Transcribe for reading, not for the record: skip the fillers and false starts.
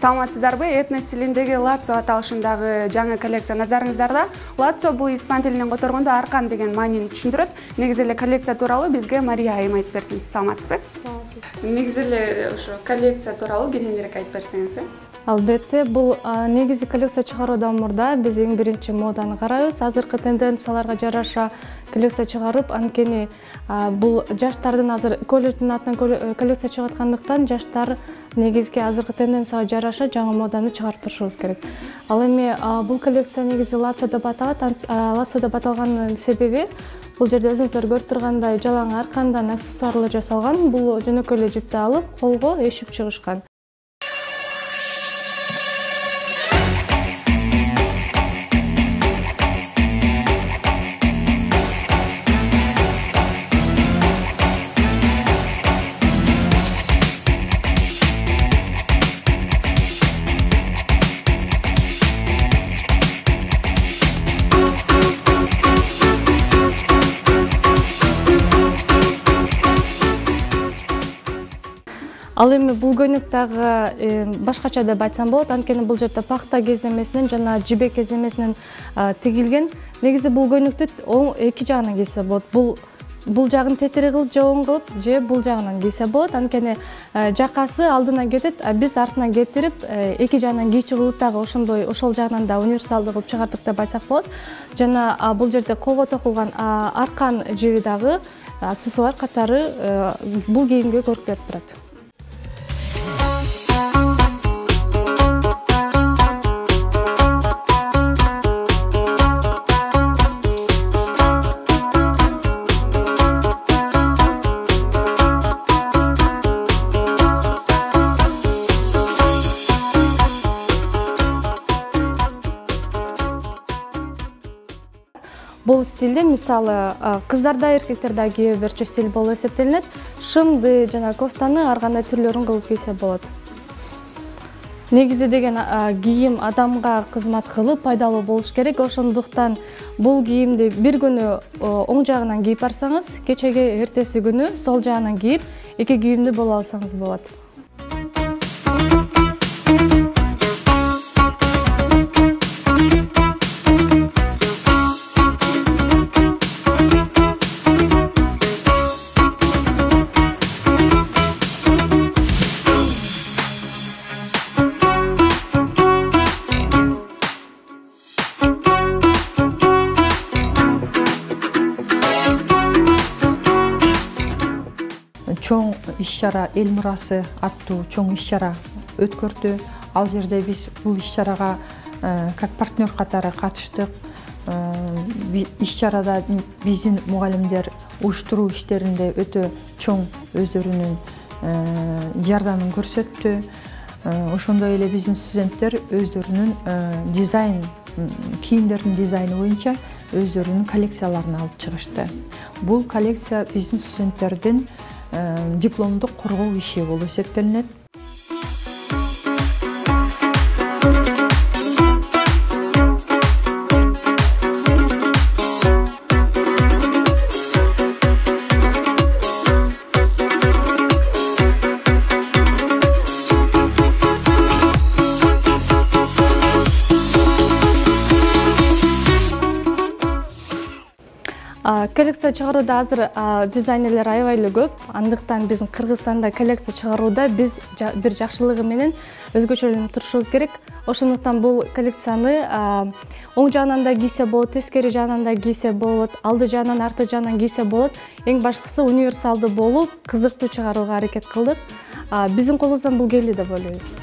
Саламатсыздарбы? Этнос стилиндеги Лацо аталышындагы жаңы коллекция назарыңыздарда. Лацо бул испан тилинен которгондо аркан деген маанини түшүндүрөт. Негизи эле коллекция тууралуу бизге Мария айым айтып берсин. Саламатсызбы? Саламатсыз. Негизи эле ошо коллекция тууралуу кененирээк айтып берсеңиз. Албетте, бул негизи коллекция чыгаруудан мурда биз эң биринчи моданы карайбыз. Азыркы тенденцияларга жараша коллекция чыгарып, анткени бул жаштардын азыр колледждин атынан коллекция чыгып аткандыктан жаштар негизги азыркы тенденцияга жараша жаңы моданы чыгарып турушубуз керек. Ал эми бул коллекция негизи Лацо деп аталат. Лацо деп аталганын себеби бул жерде өзүңүздөр көрүп тургандай жалаң аркандан аксессуарлар жасалган. Бул жөнөкөй эле жипти алып, колго эшип чыгышкан. Ал эми бул көйнөк дагы башкача деп айтсам болот, анткени бул жерде пахта кездемесинен жана жибек кездемесинен тигилген. Негизи бул көйнөктү эки жагынан кийсе болот. Бул жагын тетири кылып же оң кылып, же бул жагынан кийсе болот. Анткени жакасы алдына кетет, а биз артынан кетирип, эки жагынан кийчү кылып дагы ошол жагынан да универсалдуу кылып чыгардык деп айтсак болот. Жана бул жерде колго токулган аркан жиби дагы аксессуар катары бул кийимге көрк берип турат. Бул стилде мисалы кыздарда, эркектерде кие берчү стиль болуп эсептелинет. Шымды жана кофтаны ар кандай түрлөрүн кылып кийсе болот. Негизи деген кийим адамга кызмат кылып пайдалуу болуш керек. Ошондуктан бул кийимди бир күнү оң жагынан кийип барсаңыз, кечеге эртеси күнү сол жагынан кийип, эки кийимди боло алсаңыз болот. Чоң иш-чара эл мурасы аттуу чоң иш-чара өткөрдү. Ал жерде биз бул иш-чарага как партнер катары катыштык. Иш-чарада биздин мугалимдер уюштуруу иштеринде өтө чоң өздөрүнүн жардамын көрсөттү. Ошондой эле биздин студенттер өздөрүнүн дизайн кийимдердин дизайны боюнча өздөрүнүн коллекцияларын алып чыгышты. Бул коллекция биздин студенттердин дипломдук коргоо иши болуп эсептелинет. Коллекция чыгарууда азыр дизайнерлер аябай эле көп. Андыктан биздин Кыргызстанда коллекция чыгарууда биз бир жакшылыгы менен өзгөчөлөнүп турушубуз керек. Ошондуктан бул коллекцияны оң жагынан да кийсе болот, тескери жагынан да кийсе болот, алды жагынан, арты жагынан кийсе болот. Эң башкысы универсалдуу болуп, кызыктуу чыгарууга аракет кылдык. Биздин колубуздан бул келди деп ойлойбуз.